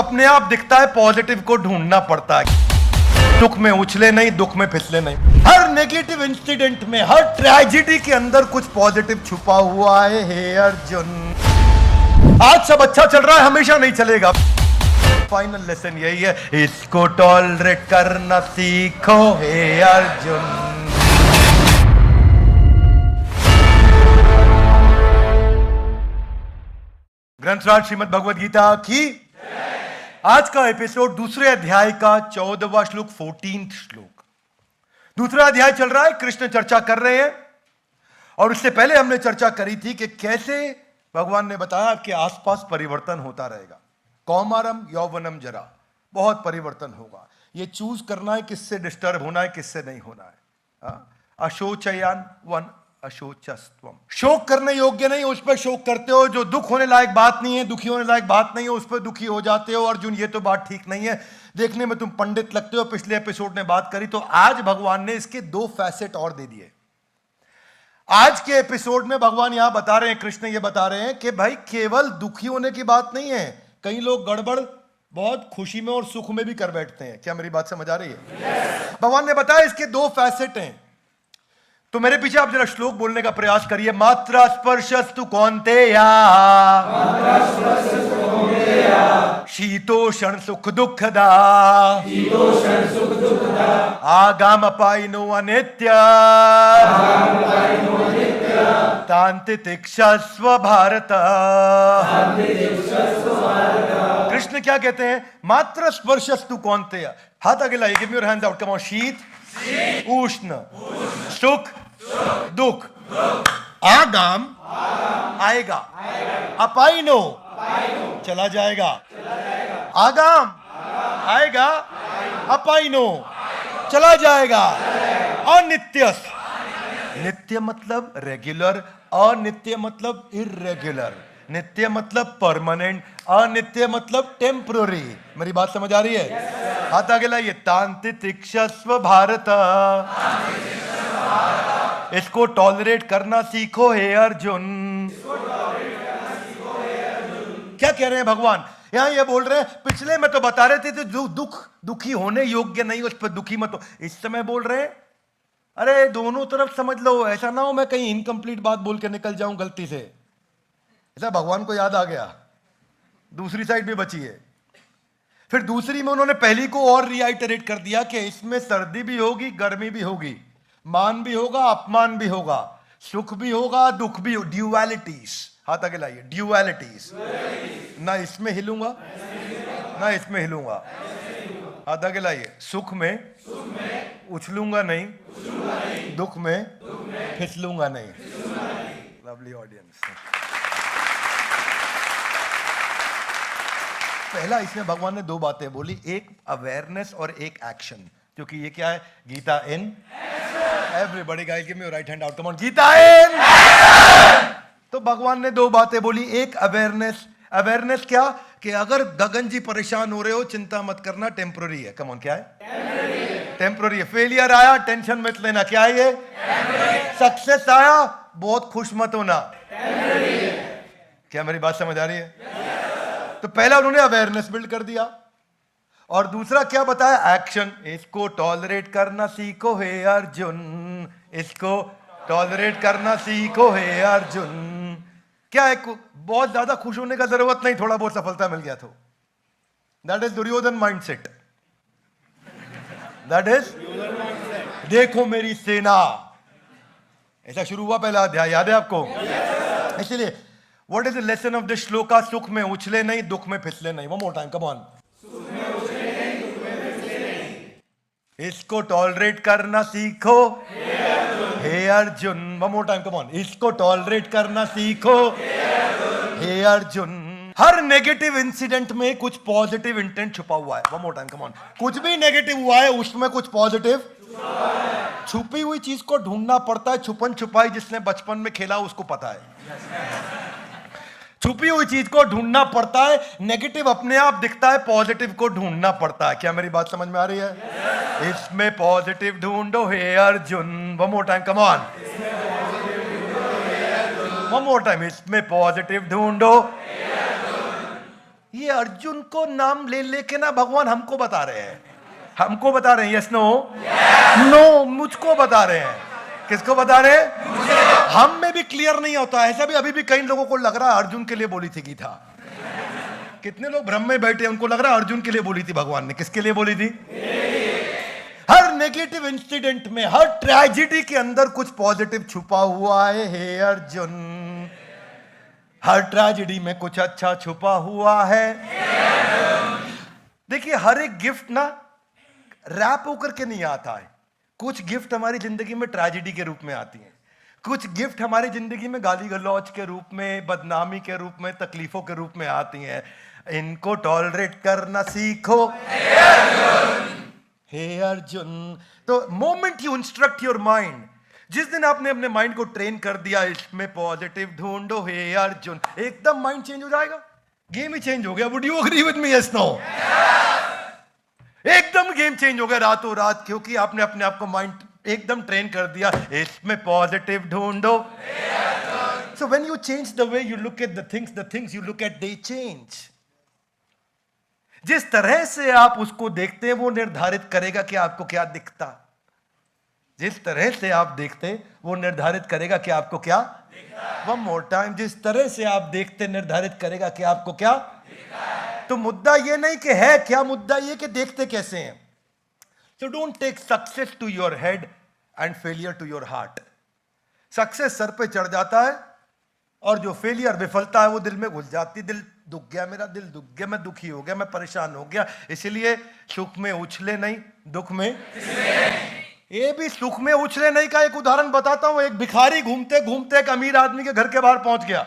अपने आप दिखता है, पॉजिटिव को ढूंढना पड़ता है। दुख में उछले नहीं, दुख में फिसले नहीं। हर नेगेटिव इंसिडेंट में, हर ट्रेजेडी के अंदर कुछ पॉजिटिव छुपा हुआ है। हे अर्जुन, आज सब अच्छा चल रहा है, हमेशा नहीं चलेगा। फाइनल लेसन यही है, इसको टॉलरेट करना सीखो हे अर्जुन। ग्रंथराज श्रीमद् भगवद गीता की। आज का एपिसोड दूसरे अध्याय का 14वां श्लोक, 14th श्लोक। दूसरा अध्याय चल रहा है, कृष्ण चर्चा कर रहे हैं। और उससे पहले हमने चर्चा करी थी कि कैसे भगवान ने बताया कि आसपास परिवर्तन होता रहेगा। कौमारम यौवनम जरा, बहुत परिवर्तन होगा। ये चूज करना है किससे डिस्टर्ब होना है, किससे नहीं होना है। अशोचयान वन अशोचस्त्वम, शोक करने योग्य नहीं, उस पर शोक करते हो। जो दुख होने लायक बात नहीं है, दुखी होने लायक बात नहीं है, उस पर दुखी हो जाते हो। अर्जुन, ये तो बात ठीक नहीं है, देखने में तुम पंडित लगते हो। पिछले एपिसोड में बात करी, तो आज भगवान ने इसके दो फैसेट और दे दिए। आज के एपिसोड में भगवान यहां बता रहे हैं, कृष्ण ये बता रहे हैं कि भाई केवल दुखी होने की बात नहीं है। कई लोग गड़बड़ बहुत खुशी में और सुख में भी कर बैठते हैं। क्या मेरी बात समझ आ रही है? भगवान ने बताया इसके दो फैसेट हैं। तो मेरे पीछे आप जरा श्लोक बोलने का प्रयास करिए। मात्रा स्पर्शस्तु कौन्तेया, शीतोषण सुख दुखदा, आगाम अपायनो अनित्य, तांति तिक्षस्व भारत। कृष्ण क्या कहते हैं? मात्र स्पर्शस्तु कौन्तेया। हाथ आगे लाइए, give me your hands out, come on. शीत उष्ण, सुख दुख, आगाम आएगा, अपाइनो चला जाएगा, आगाम आएगा, अपाइनो चला जाएगा, अनित्य। नित्य मतलब रेगुलर, अनित्य मतलब इर्रेगुलर, नित्य मतलब परमानेंट, अनित्य मतलब टेम्पररी। मेरी बात समझ आ रही है? हाथ आगे लाइए। तांति तिक्षस्व भारत, इसको टॉलरेट करना सीखो हे अर्जुन। क्या कह रहे हैं भगवान? यहां ये बोल रहे हैं, पिछले में तो बता रहे थे जो दुखी होने योग्य नहीं, उस पर दुखी मत हो। इस समय बोल रहे हैं अरे दोनों तरफ समझ लो, ऐसा ना हो मैं कहीं इनकम्प्लीट बात बोल के निकल जाऊं गलती से। ऐसा भगवान को याद आ गया, दूसरी साइड भी बची है। फिर दूसरी में उन्होंने पहली को और रिआइटरेट कर दिया कि इसमें सर्दी भी होगी, गर्मी भी होगी, मान भी होगा, अपमान भी होगा, सुख भी होगा, दुख भी। ड्यूअलिटीज। हाथ आगे लाइए। ड्यूअलिटीज। ना इसमें हिलूंगा ना इसमें हिलूंगा। हाथ आगे लाइए। सुख में उछलूंगा नहीं, दुख में फिसलूंगा नहीं। Lovely audience. पहला इसमें भगवान ने दो बातें बोली, एक अवेयरनेस और एक एक्शन। क्योंकि ये क्या है? Gita in everybody guys give me your right hand out, come on. Gita in. तो भगवान ने दो बातें बोली, एक अवेयरनेस। अवेयरनेस क्या? कि अगर गगन जी परेशान हो रहे हो, चिंता मत करना, टेम्पररी है। कम ऑन, क्या है? टेम्पररी है। फेलियर आया, टेंशन मत लेना, क्या है ये? सक्सेस आया, बहुत खुश मत होना। क्या मेरी बात समझ आ रही है? तो पहला उन्होंने अवेयरनेस बिल्ड कर दिया, और दूसरा क्या बताया? एक्शन। इसको टॉलरेट करना सीखो हे अर्जुन, इसको टॉलरेट करना सीखो हे अर्जुन। क्या है? बहुत ज्यादा खुश होने का जरूरत नहीं, थोड़ा बहुत सफलता मिल गया तो। That is Duryodhan mindset. That is देखो मेरी सेना। ऐसा शुरू हुआ पहला अध्याय, याद है आपको? इसलिए what is the lesson of the shloka? सुख में उछले नहीं, दुख में फिसले नहीं। One more time, come on. इसको टॉलरेट करना सीखो हे Arjun. One more time, come on. इसको टॉलरेट करना सीखो हे अर्जुन। हर नेगेटिव इंसिडेंट में कुछ पॉजिटिव इंटेंट छुपा हुआ है। One more time, come on. कुछ भी नेगेटिव हुआ है, उसमें कुछ पॉजिटिव छुपी हुई चीज को ढूंढना पड़ता है। छुपन छुपाई जिसने बचपन में खेला उसको पता है। छुपी हुई चीज को ढूंढना पड़ता है। नेगेटिव अपने आप दिखता है, पॉजिटिव को ढूंढना पड़ता है। क्या मेरी बात समझ में आ रही है? इसमें पॉजिटिव ढूंढो हे Arjun. One more time, come on. One more time. इसमें पॉजिटिव ढूंढो। ये अर्जुन को नाम ले लेके ना भगवान हमको बता रहे हैं, हमको बता रहे हैं। Yes no? नो, मुझको बता रहे हैं। किसको बता रहे हैं? हम में भी क्लियर नहीं होता। ऐसा भी अभी भी कई लोगों को लग रहा है अर्जुन के लिए बोली थी गीता। कितने लोग भ्रम में बैठे, उनको लग रहा है अर्जुन के लिए बोली थी भगवान ने। किसके लिए बोली थी? हर नेगेटिव इंसिडेंट में, हर ट्रेजेडी के अंदर कुछ पॉजिटिव छुपा हुआ है। हे अर्जुन, हर ट्रेजेडी में कुछ अच्छा छुपा हुआ है। देखिए, हर एक गिफ्ट ना रैप होकर के नहीं आता है। कुछ गिफ्ट हमारी जिंदगी में ट्रेजेडी के रूप में आती हैं, कुछ गिफ्ट हमारी जिंदगी में गाली गलौज के रूप में, बदनामी के रूप में, तकलीफों के रूप में आती हैं। इनको टॉलरेट करना सीखो हे अर्जुन। तो moment you instruct your mind, जिस दिन आपने अपने माइंड को ट्रेन कर दिया इसमें पॉजिटिव ढूंढो हे अर्जुन, एकदम माइंड चेंज हो जाएगा। गेम ही चेंज हो गया। Would you agree with me? Yes no? एकदम गेम चेंज हो गया रातों रात, क्योंकि आपने अपने आप को माइंड एकदम ट्रेन कर दिया इसमें पॉजिटिव ढूंढो। So when you change the way you look at the things you look at, they change. जिस तरह से आप उसको देखते हैं वो निर्धारित करेगा कि आपको क्या दिखता। जिस तरह से आप देखते वो निर्धारित करेगा कि आपको क्या दिखता। वन मोर टाइम, जिस तरह से आप देखते निर्धारित करेगा कि आपको क्या दिखता। तो मुद्दा ये नहीं कि है क्या, मुद्दा ये कि देखते कैसे हैं। So don't take success to your head and failure to your heart. Success sir पे चढ़ जाता है और जो फेलियर, विफलता है, वो दिल में घुस जाती। दिल दुख गया, मेरा दिल दुख गया, मैं दुखी हो गया, मैं परेशान हो गया। इसलिए सुख में उछले नहीं, दुख में। ये भी सुख में उछले नहीं का एक उदाहरण बताता हूं। एक भिखारी घूमते घूमते एक अमीर आदमी के घर के बाहर पहुंच गया।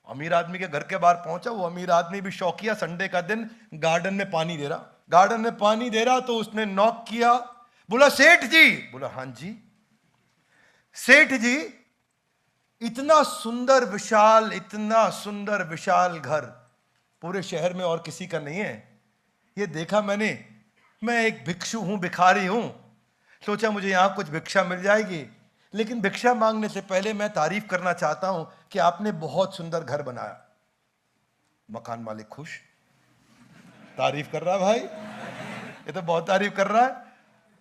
अमीर आदमी के घर के बाहर पहुंचा, वो अमीर आदमी भी शौकिया, संडे का दिन गार्डन में पानी दे रहा। गार्डन में पानी दे रहा तो उसने नॉक किया, बोला सेठ जी। बोला हाँ जी। सेठ जी, इतना सुंदर विशाल, इतना सुंदर विशाल घर पूरे शहर में और किसी का नहीं है। ये देखा मैंने, मैं एक भिक्षु हूं, भिखारी हूं, सोचा मुझे यहां कुछ भिक्षा मिल जाएगी। लेकिन भिक्षा मांगने से पहले मैं तारीफ करना चाहता हूं कि आपने बहुत सुंदर घर बनाया। मकान मालिक खुश, तारीफ कर रहा है भाई, ये तो बहुत तारीफ कर रहा है।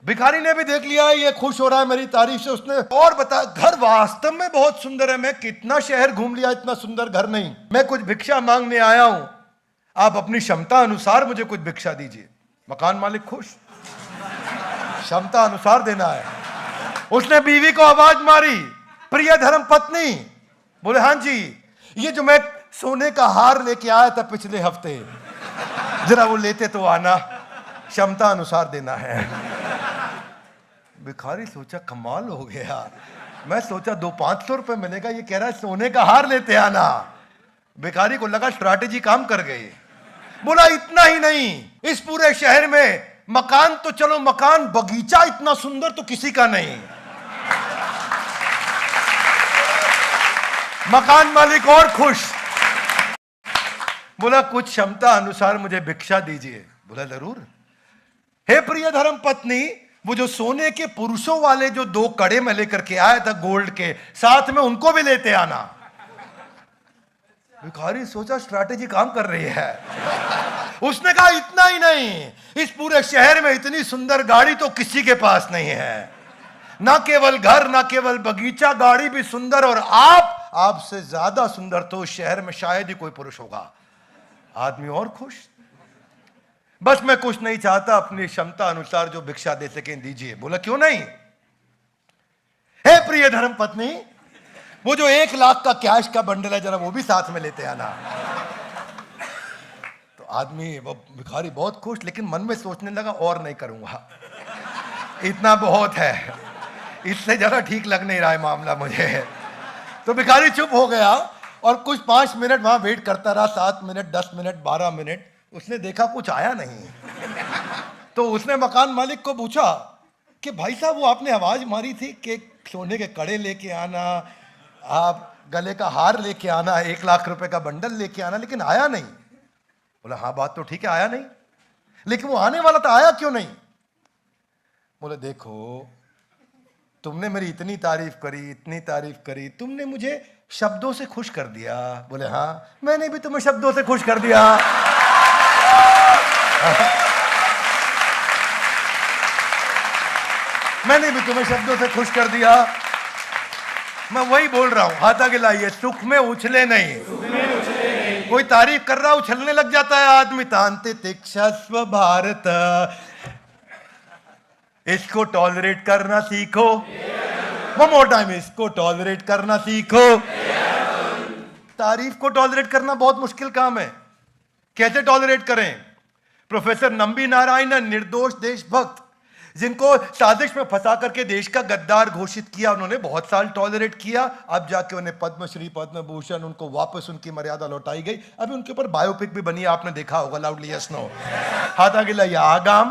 भिखारी ने भी देख लिया ये खुश हो रहा है मेरी तारीफ से। उसने और बताया घर वास्तव में बहुत सुंदर है, मैं कितना शहर घूम लिया, इतना सुंदर घर नहीं। मैं कुछ भिक्षा मांगने आया हूं, आप अपनी क्षमता अनुसार मुझे कुछ भिक्षा दीजिए। मकान मालिक खुश, क्षमता अनुसार देना है। उसने बीवी को आवाज मारी, प्रिय धर्म पत्नी। बोले हाँ जी, ये जो मैं सोने का हार लेके आया था पिछले हफ्ते, जरा वो लेते तो आना, क्षमता अनुसार देना है। भिखारी सोचा कमाल हो गया, मैं सोचा 200-500 रुपए मिलेगा, ये कह रहा है सोने का हार लेते आना। भिखारी को लगा स्ट्रैटेजी काम कर गई। बोला इतना ही नहीं, इस पूरे शहर में मकान तो चलो मकान, बगीचा इतना सुंदर तो किसी का नहीं। मकान मालिक और खुश, बोला कुछ क्षमता अनुसार मुझे भिक्षा दीजिए। बोला जरूर। हे प्रिय धर्म पत्नी, वो जो सोने के पुरुषों वाले जो 2 कड़े में लेकर के आया था गोल्ड के, साथ में उनको भी लेते आना। भिखारी सोचा स्ट्रैटेजी काम कर रही है। उसने कहा इतना ही नहीं, इस पूरे शहर में इतनी सुंदर गाड़ी तो किसी के पास नहीं है। ना केवल घर, ना केवल बगीचा, गाड़ी भी सुंदर, और आपसे ज्यादा सुंदर तो उस शहर में शायद ही कोई पुरुष होगा। आदमी और खुश, बस मैं कुछ नहीं चाहता, अपनी क्षमता अनुसार जो भिक्षा दे सकें दीजिए। बोला क्यों नहीं। हे प्रिय धर्म पत्नी, वो जो 1 लाख का कैश का बंडल है जरा वो भी साथ में लेते आना। तो आदमी, वो भिखारी बहुत खुश, लेकिन मन में सोचने लगा और नहीं करूंगा, इतना बहुत है, इससे जरा ठीक लग नहीं रहा है मामला मुझे। तो भिखारी चुप हो गया और कुछ 5 मिनट वहां वेट करता रहा, 7 मिनट, 10 मिनट, 12 मिनट। उसने देखा कुछ आया नहीं, तो उसने मकान मालिक को पूछा कि भाई साहब, वो आपने आवाज मारी थी कि सोने के कड़े लेके आना, आप गले का हार लेके आना, 1 लाख रुपए का बंडल लेके आना, लेकिन आया नहीं। बोला हाँ बात तो ठीक है, आया नहीं, लेकिन वो आने वाला था, आया क्यों नहीं। बोले देखो, तुमने मेरी इतनी तारीफ करी, इतनी तारीफ करी, तुमने मुझे शब्दों से खुश कर दिया। बोले हाँ, मैंने भी तुम्हें शब्दों से खुश कर दिया। मैंने भी तुम्हें शब्दों से खुश कर दिया। मैं वही बोल रहा हूं, हाथ आगे लाइए, सुख में उछले नहीं। कोई तारीफ कर रहा उछलने लग जाता है आदमी। तांते तिक्षस्व भारत, इसको टॉलरेट करना सीखो। वन मोर टाइम, इसको टॉलरेट करना सीखो। तारीफ को टॉलरेट करना बहुत मुश्किल काम है। कैसे टॉलरेट करें? प्रोफेसर नंबी नारायणन, निर्दोष देशभक्त, जिनको साजिश में फंसा करके देश का गद्दार घोषित किया, उन्होंने बहुत साल टॉलरेट किया। अब जाके उन्हें पद्मश्री, पद्म भूषण, उनको वापस उनकी मर्यादा लौटाई गई। अभी उनके ऊपर बायोपिक भी बनी है, आपने देखा होगा। Loudly yes no. हाथ आगे लाइए। आगाम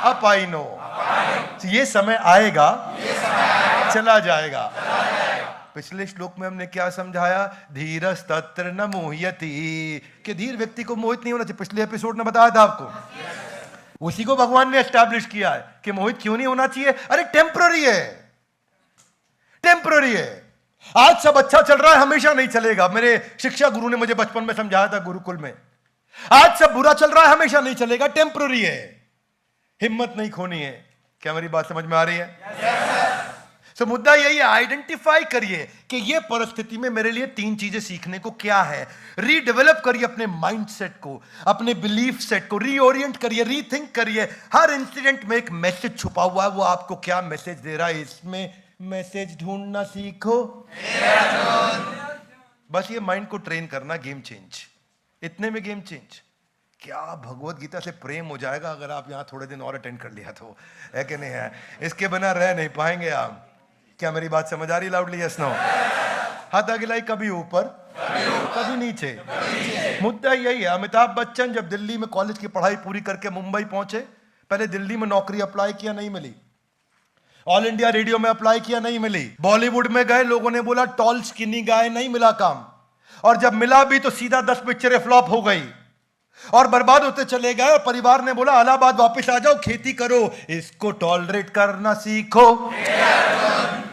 अप आई नो। ये समय आएगा, चला जाएगा। पिछले श्लोक में हमने क्या समझाया? धीरस् तत्र न मोह्यति, कि धीर व्यक्ति को मोहित नहीं होना चाहिए। पिछले एपिसोड में बताया था आपको। उसी को भगवान ने एस्टैब्लिश किया है कि मोहित क्यों नहीं होना चाहिए। अरे टेम्पररी है, टेम्पररी है। आज सब अच्छा चल रहा है, हमेशा नहीं चलेगा। मेरे शिक्षा गुरु ने मुझे बचपन में समझाया था गुरुकुल में। आज सब बुरा चल रहा है, हमेशा नहीं चलेगा, टेम्पररी है। हिम्मत नहीं खोनी है। क्या मेरी बात समझ में आ रही है? तो मुद्दा यही है, आइडेंटिफाई करिए कि ये परिस्थिति में मेरे लिए 3 चीजें सीखने को क्या है। रीडेवलप करिए अपने माइंडसेट को, अपने बिलीफ सेट को रीओरिएंट करिए, रीथिंक करिए। हर इंसिडेंट में एक मैसेज छुपा हुआ है, वो आपको क्या मैसेज दे रहा है, इसमें मैसेज ढूंढना सीखो। बस ये माइंड को ट्रेन करना, गेम चेंज। इतने में गेम चेंज। क्या भगवत गीता से प्रेम हो जाएगा अगर आप यहां थोड़े दिन और अटेंड कर लिया तो, है कि नहीं है? इसके बिना रह नहीं पाएंगे आप। क्या मेरी बात समझ आ रही? Loudly yes no. हाथ आगे लाई। कभी ऊपर, कभी नीचे। मुद्दा यही है। अमिताभ बच्चन जब दिल्ली में कॉलेज की पढ़ाई पूरी करके मुंबई पहुंचे, पहले दिल्ली में नौकरी अप्लाई किया, नहीं मिली। ऑल इंडिया रेडियो में अप्लाई किया, नहीं मिली। बॉलीवुड में गए, लोगों ने बोला टॉल स्किनी गाय, नहीं मिला काम। और जब मिला भी तो सीधा 10 पिक्चरें फ्लॉप हो गई और बर्बाद होते चले गए। परिवार ने बोला इलाहाबाद वापस आ जाओ, खेती करो, इसको टॉलरेट करना सीखो।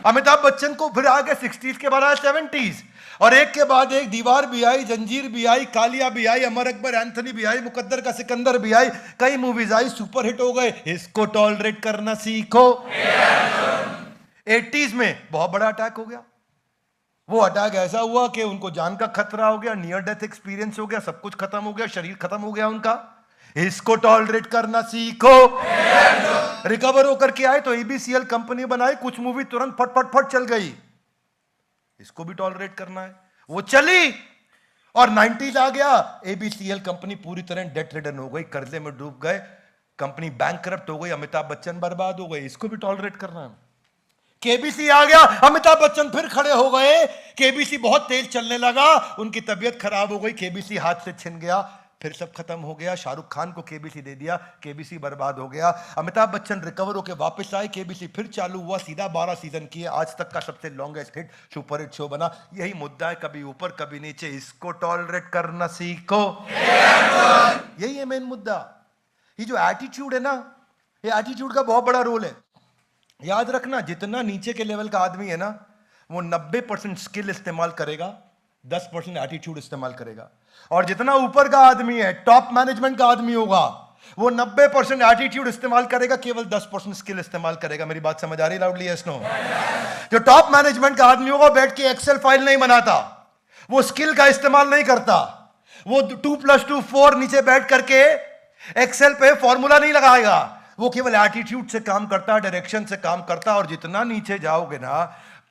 अमिताभ बच्चन को फिर आ गए 60s के बाद 70s, और एक के बाद एक दीवार भी आई, जंजीर भी आई, कालिया भी आई, अमर अकबर एंथनी भी आई, मुकद्दर का सिकंदर भी आई, कई मूवीज आई, सुपर हिट हो गए। इसको टॉलरेट करना सीखो। 80s में बहुत बड़ा अटैक हो गया। वो अटैक ऐसा हुआ कि उनको जान का खतरा हो गया, नियर डेथ एक्सपीरियंस हो गया, सब कुछ खत्म हो गया, शरीर खत्म हो गया उनका। इसको टॉलरेट करना सीखो। रिकवर होकर के आए तो एबीसीएल कंपनी बनाई, कुछ मूवी तुरंत फट फट फट चल गई। इसको भी टॉलरेट करना है। वो चली और 90s आ गया, एबीसीएल कंपनी पूरी तरह डेट रिडन हो गई, कर्जे में डूब गए, कंपनी बैंकरप्ट हो गई, अमिताभ बच्चन बर्बाद हो गए। इसको भी टॉलरेट करना है। केबीसी आ गया, अमिताभ बच्चन फिर खड़े हो गए, केबीसी बहुत तेज चलने लगा, उनकी तबीयत खराब हो गई, केबीसी हाथ से छिन गया, फिर सब खत्म हो गया। शाहरुख खान को केबीसी दे दिया, केबीसी बर्बाद हो गया। अमिताभ बच्चन रिकवर होकर वापस आए, केबीसी फिर चालू हुआ, सीधा 12 सीजन किए, आज तक का सबसे longest hit super hit show बना। यही मुद्दा है, कभी ऊपर कभी नीचे, इसको टॉलरेट करना सीखो। यही है मेन मुद्दा। ये जो एटीट्यूड है ना, ये एटीट्यूड का बहुत बड़ा रोल है। याद रखना, जितना नीचे के लेवल का आदमी है ना, वो 90% स्किल इस्तेमाल करेगा, 10% एटीट्यूड इस्तेमाल करेगा। और जितना ऊपर का आदमी है, टॉप मैनेजमेंट का आदमी होगा, वो 90% एटीट्यूड इस्तेमाल करेगा, केवल 10% स्किल इस्तेमाल करेगा। मेरी बात समझ आ रही? Loudly yes no. जो टॉप मैनेजमेंट का आदमी होगा, बैठ के एक्सेल फाइल नहीं बनाता, वो स्किल का इस्तेमाल नहीं करता, वो 2+2 4 नीचे बैठ करके एक्सेल पे फॉर्मूला नहीं लगाएगा, वो केवल एटीट्यूड से काम करता है, डायरेक्शन से काम करता है। और जितना नीचे जाओगे ना,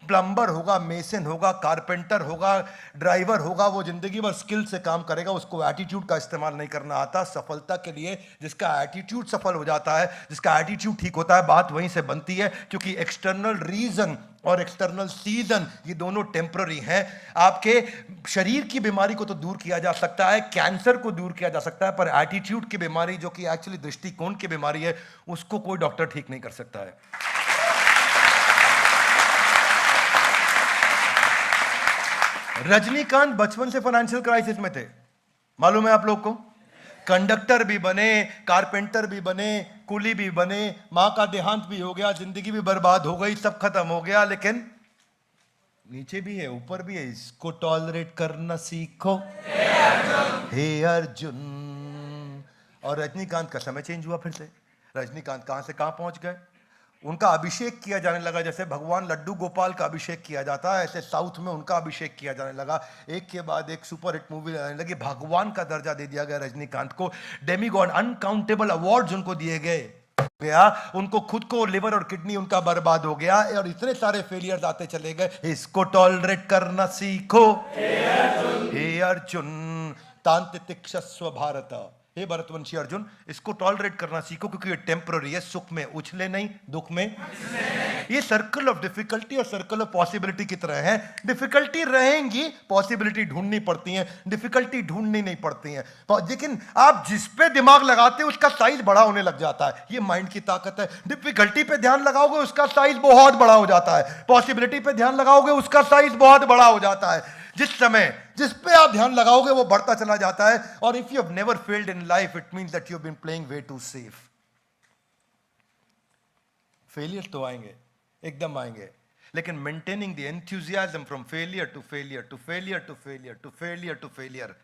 प्लम्बर होगा, मेसन होगा, कारपेंटर होगा, ड्राइवर होगा, वो जिंदगी भर स्किल से काम करेगा, उसको एटीट्यूड का इस्तेमाल नहीं करना आता। सफलता के लिए जिसका एटीट्यूड सफल हो जाता है, जिसका एटीट्यूड ठीक होता है, बात वहीं से बनती है। क्योंकि एक्सटर्नल रीजन और एक्सटर्नल सीजन, ये दोनों टेम्पररी हैं। आपके शरीर की बीमारी को तो दूर किया जा सकता है, कैंसर को दूर किया जा सकता है, पर एटीट्यूड की बीमारी, जो कि एक्चुअली दृष्टिकोण की बीमारी है, उसको कोई डॉक्टर ठीक नहीं कर सकता है। रजनीकांत बचपन से फाइनेंशियल क्राइसिस में थे, मालूम है आप लोग को। कंडक्टर भी बने, कारपेंटर भी बने, कुली भी बने, मां का देहांत भी हो गया, जिंदगी भी बर्बाद हो गई, सब खत्म हो गया, लेकिन नीचे भी है ऊपर भी है, इसको टॉलरेट करना सीखो हे अर्जुन। और रजनीकांत का समय चेंज हुआ फिर से। रजनीकांत कहां से कहां पहुंच गए, उनका अभिषेक किया जाने लगा। जैसे भगवान लड्डू गोपाल का अभिषेक किया जाता है, ऐसे साउथ में उनका अभिषेक किया जाने लगा। एक के बाद एक सुपर हिट मूवी आने लगी, भगवान का दर्जा दे दिया गया रजनीकांत को। डेमीगॉड, अनकाउंटेबल अवार्ड्स उनको दिए गया। उनको खुद को लिवर और किडनी उनका बर्बाद हो गया और इतने सारे फेलियर्स आते चले गए। इसको टॉलरेट करना सीखो हे अर्जुन, तांत्रिक भारत। हे भरतवंशी अर्जुन, इसको टॉलरेट करना सीखो क्योंकि ये टेम्पररी है। सुख में उछले नहीं, दुख में ये सर्कल ऑफ डिफिकल्टी और सर्कल ऑफ पॉसिबिलिटी की तरह है। डिफिकल्टी रहेंगी, पॉसिबिलिटी ढूंढनी पड़ती है, डिफिकल्टी ढूंढनी नहीं पड़ती है। लेकिन आप जिस पे दिमाग लगाते हो उसका साइज बड़ा होने लग जाता है। ये माइंड की ताकत है। डिफिकल्टी पे ध्यान लगाओगे उसका साइज बहुत बड़ा हो जाता है, पॉसिबिलिटी पे ध्यान लगाओगे उसका साइज बहुत बड़ा हो जाता है। जिस समय जिस पे आप ध्यान लगाओगे वो बढ़ता चला जाता है। और if you have never failed in life, it means that you have been playing way too safe. Failure तो आएंगे, एकदम आएंगे, लेकिन maintaining the enthusiasm from failure to failure to failure to failure to failure to failure,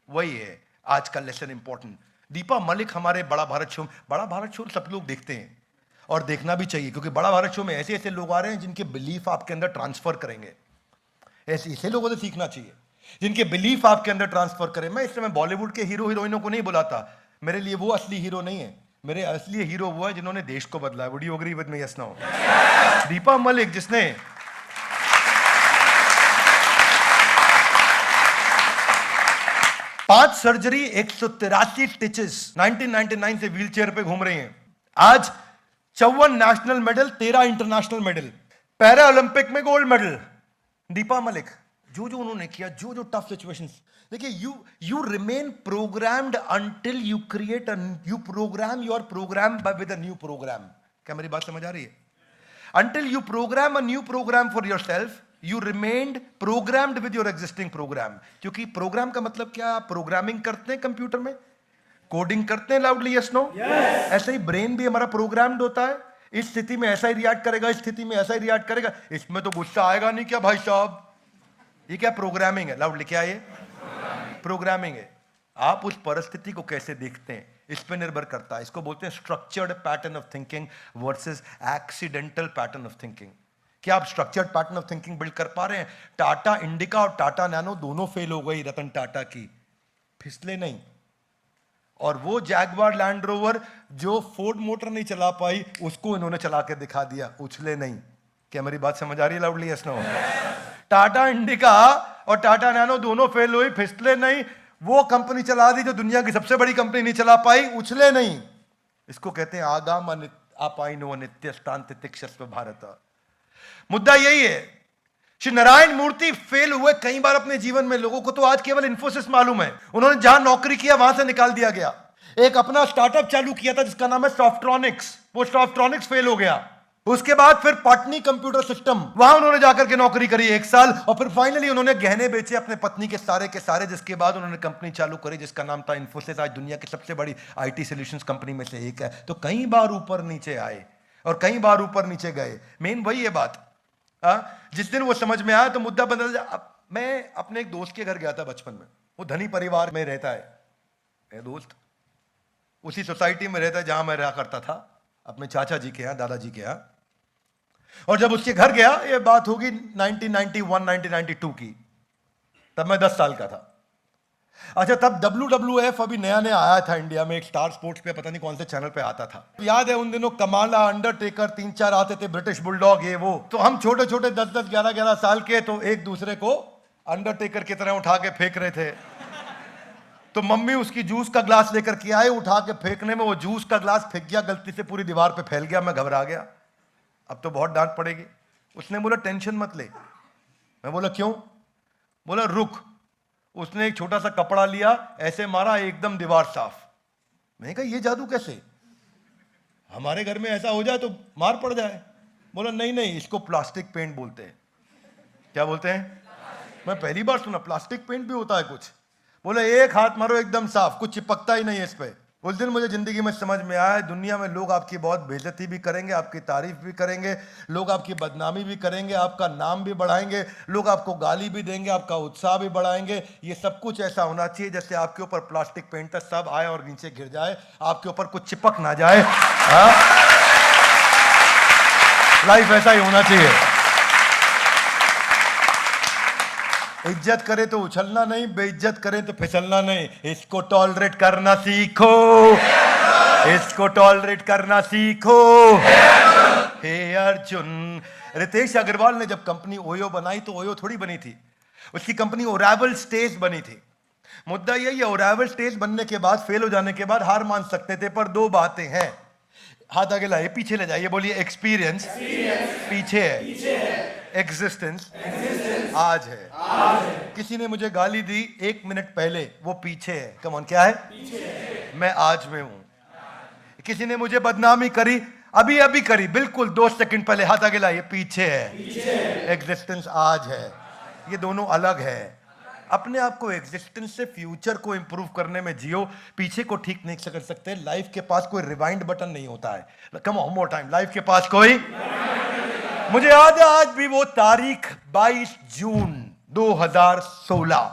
वही है आज का lesson important. Deepa Malik हमारे बड़ा भारत शो सब लोग देखते हैं और देखना भी चाहिए, क्योंकि बड़ा भारत शो में ऐसे ऐसे लोग आ रहे हैं जिनके बिलीफ आपके अंदर ट्रांसफर करेंगे। ऐसे लोगों से सीखना चाहिए जिनके बिलीफ आपके अंदर ट्रांसफर करें। मैं इस समय बॉलीवुड के हीरो हीरोइनों को नहीं बुलाता, मेरे लिए वो असली हीरो नहीं है। मेरे असली हीरो वो है जिन्होंने देश को बदला है। Would you agree with me? Yes no? Deepa Malik, जिसने पांच सर्जरी, 183 स्टिचेस, 1999 से व्हीलचेयर पे घूम रही हैं। आज 54 national medal, 13 international medal, para Olympic में गोल्ड मेडल। दीपा मलिक, जो उन्होंने किया, जो टफ सिचुएशंस, देखिए, you remain programmed until you create you program your program with a new program. क्या मेरी बात समझ आ रही है? Until you program a new program for yourself, you remained programmed with your existing program. क्योंकि program का मतलब क्या? आप प्रोग्रामिंग करते हैं कंप्यूटर में, कोडिंग करते हैं लाउडली, यस नो? ऐसे ही ब्रेन भी हमारा प्रोग्राम्ड होता है। इस स्थिति में ऐसा ही रिएक्ट करेगा, इस स्थिति में ऐसा ही रिएक्ट करेगा। इसमें तो गुस्सा आएगा नहीं क्या भाई साहब? ये क्या प्रोग्रामिंग है? लाउडली, क्या ये प्रोग्रामिंग है? आप उस परिस्थिति को कैसे देखते हैं इस पे निर्भर करता है। इसको बोलते हैं structured pattern of thinking versus accidental pattern of thinking. क्या आप structured pattern of thinking build कर पा रहे हैं? टाटा इंडिका और टाटा नैनो दोनों फेल हो गई रतन टाटा की, फिसले नहीं। और वो जैगवार लैंड रोवर जो फोर्ड मोटर नहीं चला पाई, उसको इन्होंने चला के दिखा दिया, उछले नहीं। क्या मेरी बात समझ आ रही है loudly? Yes no? Tata Indica और टाटा नैनो दोनों फेल हुई, फिसले नहीं। वो कंपनी चला दी जो दुनिया की सबसे बड़ी कंपनी नहीं चला पाई, उछले नहीं। इसको कहते हैं आगाम अपाइनो अनित्य स्थांतितिक्षस्व भारत। मुद्दा यही है। श्री नारायण मूर्ति फेल हुए कई बार अपने जीवन में। लोगों को तो आज केवल इन्फोसिस मालूम है। उन्होंने जहां नौकरी किया वहां से निकाल दिया गया। एक अपना स्टार्टअप चालू किया था जिसका नाम है सॉफ्ट्रॉनिक्स, वो सॉफ्ट्रॉनिक्स फेल हो गया। उसके बाद फिर पाटनी कंप्यूटर सिस्टम, वहां उन्होंने जाकर के नौकरी करी 1 साल, और फिर फाइनली उन्होंने गहने बेचे अपने पत्नी के सारे, जिसके बाद उन्होंने कंपनी चालू करी जिसका नाम था इन्फोसिस। आज दुनिया की सबसे बड़ी आईटी सॉल्यूशंस कंपनी में से एक है। तो कई बार ऊपर नीचे आए और कई बार ऊपर नीचे गए। मेन वही है बात। जिस दिन वो समझ में आया तो मुद्दा बदल जाए। मैं अपने एक दोस्त के घर गया था बचपन में। वो धनी परिवार में रहता है, मेरा दोस्त उसी सोसाइटी में रहता है जहां मैं रहा करता था, अपने चाचा जी के यहाँ, दादाजी के यहाँ। और जब उसके घर गया, ये बात होगी 1991 1992 की, तब मैं 10 साल का था। अच्छा, तब WWF अभी नया नया आया था इंडिया में, एक स्टार स्पोर्ट्स पे, पता नहीं कौन से चैनल पे आता था। याद है उन दिनों कमाला, अंडरटेकर, 3-4 आते थे, ब्रिटिश बुलडॉग, ये वो। तो हम छोटे छोटे 10-10 11-11 साल के, तो एक दूसरे को अंडरटेकर की तरह उठा के फेंक रहे थे। तो मम्मी उसकी जूस का ग्लास लेकर के आए, उठा के फेंकने में वो जूस का ग्लास फेंक गया, गलती से पूरी दीवार पे फैल गया। मैं घबरा गया, अब तो बहुत डांट पड़ेगी। उसने बोला टेंशन मत ले। मैं बोला क्यों? बोला रुक। उसने एक छोटा सा कपड़ा लिया, ऐसे मारा, एकदम दीवार साफ। मैंने कहा ये जादू कैसे? हमारे घर में ऐसा हो जाए तो मार पड़ जाए। बोला नहीं नहीं, इसको प्लास्टिक पेंट बोलते हैं। क्या बोलते हैं? मैं पहली बार सुना प्लास्टिक पेंट भी होता है कुछ। बोले एक हाथ मारो एकदम साफ, कुछ चिपकता ही नहीं है इस पे। उस दिन मुझे जिंदगी में समझ में आया, दुनिया में लोग आपकी बहुत बेइज्जती भी करेंगे, आपकी तारीफ भी करेंगे, लोग आपकी बदनामी भी करेंगे, आपका नाम भी बढ़ाएंगे, लोग आपको गाली भी देंगे, आपका उत्साह भी बढ़ाएंगे। ये सब कुछ ऐसा होना चाहिए जैसे आपके ऊपर प्लास्टिक पेंट है, सब आए और नीचे गिर जाए, आपके ऊपर कुछ चिपक ना जाए। लाइफ ऐसा ही होना चाहिए। इज्जत करे तो उछलना नहीं, बेइज्जत करे तो फिसलना नहीं। इसको टॉलरेट करना सीखो, इसको टॉलरेट करना सीखो। हे अर्जुन। रितेश अग्रवाल ने जब कंपनी ओयो बनाई तो ओयो थोड़ी बनी थी, उसकी कंपनी ओरावल स्टेज बनी थी। मुद्दा यही है, ओरावल स्टेज बनने के बाद, फेल हो जाने के बाद हार मान सकते थे, पर दो बातें हैं। हाथ आगे लाइए, पीछे ले जाइए, बोलिए एक्सपीरियंस पीछे है, एग्जिस्टेंस आज है। किसी ने मुझे गाली दी 1 मिनट पहले, वो पीछे है। कम ऑन, क्या है? पीछे। मैं आज में हूं। किसी ने मुझे बदनामी करी, अभी अभी करी, बिल्कुल 2 सेकंड पहले। हाथ आगे लाइए, पीछे है, एग्जिस्टेंस आज है। ये दोनों अलग है। अपने आप को एग्जिस्टेंस से फ्यूचर को इंप्रूव करने में जियो, पीछे को ठीक नहीं कर सकते। लाइफ के पास कोई रिवाइंड बटन नहीं होता है। Come on more time, life के पास कोई। मुझे याद है आज भी वो तारीख, 22 जून 2016।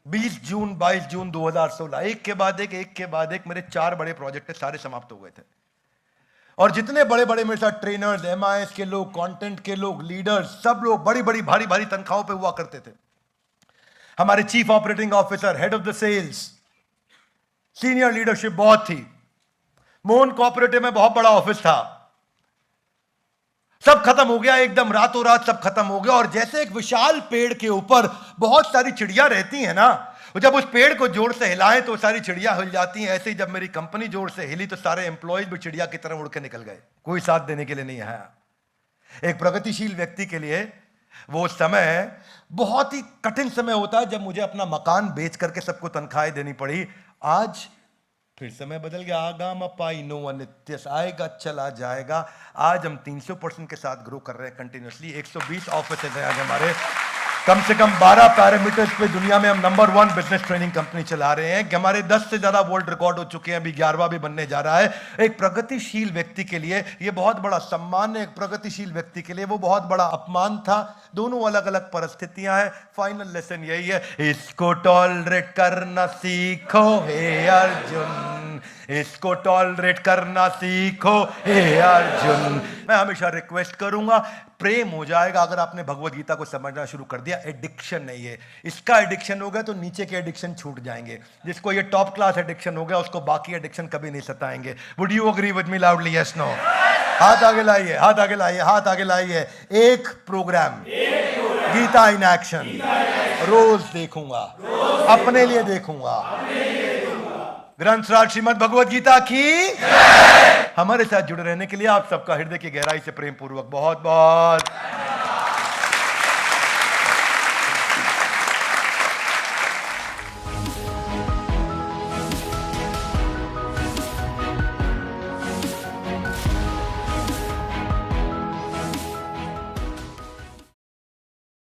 20 जून 22 जून 2016। एक के बाद एक मेरे 4 बड़े प्रोजेक्ट सारे समाप्त हो गए थे। और जितने बड़े बड़े मेरे साथ ट्रेनर्स, MIS के लोग, कंटेंट के लोग, लीडर्स, सब लोग बड़ी बड़ी भारी भारी तनख्वाहों पे हुआ करते थे। हमारे chief operating officer, head of the sales, senior leadership बहुत थी। मोहन कोऑपरेटिव में बहुत बड़ा ऑफिस था। सब खत्म हो गया, एकदम रातों रात सब खत्म हो गया। और जैसे एक विशाल पेड़ के ऊपर बहुत सारी चिड़िया रहती हैं ना, जब उस पेड़ को जोर से हिलाएं तो सारी चिड़िया हिल जाती हैं। ऐसे ही जब मेरी कंपनी जोर से हिली तो सारे एम्प्लॉयज भी चिड़िया की तरह उड़ के निकल गए, कोई साथ देने के लिए नहीं आया। एक प्रगतिशील व्यक्ति के लिए वो समय बहुत ही कठिन समय होता है, जब मुझे अपना मकान बेच करके सबको तनख्वाहें देनी पड़ी। आज फिर समय बदल गया। आगाम पाई नो अनित्य, आएगा चला जाएगा। आज हम 300% के साथ ग्रो कर रहे हैं कंटिन्यूसली। 120 ऑफिस हैं आज हमारे। कम से कम 12 पैरामीटर्स पे दुनिया में हम नंबर 1 बिजनेस ट्रेनिंग कंपनी चला रहे हैं। कि हमारे 10 से ज्यादा वर्ल्ड रिकॉर्ड हो चुके हैं, अभी 11वां भी बनने जा रहा है। एक प्रगतिशील व्यक्ति के लिए ये बहुत बड़ा सम्मान है, एक प्रगतिशील व्यक्ति के लिए वो बहुत बड़ा अपमान था। दोनों अलग अलग परिस्थितियां हैं। फाइनल लेसन यही है, इसको टॉलरेट करना सीखो हे अर्जुन, इसको टॉलरेट करना सीखो हे अर्जुन। मैं हमेशा रिक्वेस्ट करूंगा, प्रेम हो जाएगा अगर आपने भगवत गीता को समझना शुरू कर दिया। एडिक्शन नहीं है, इसका एडिक्शन हो गया तो नीचे के एडिक्शन छूट जाएंगे। जिसको ये टॉप क्लास एडिक्शन हो गया उसको बाकी एडिक्शन कभी नहीं सताएंगे। Would you agree with me loudly? Yes no? हाथ आगे लाइए, हाथ आगे लाइए, हाथ आगे लाइए। एक प्रोग्राम गीता इन एक्शन रोज देखूंगा, अपने लिए देखूंगा। ग्रंथ राज श्रीमद् भगवत गीता की। हमारे साथ जुड़े रहने के लिए आप सबका हृदय की गहराई से प्रेम पूर्वक बहुत बहुत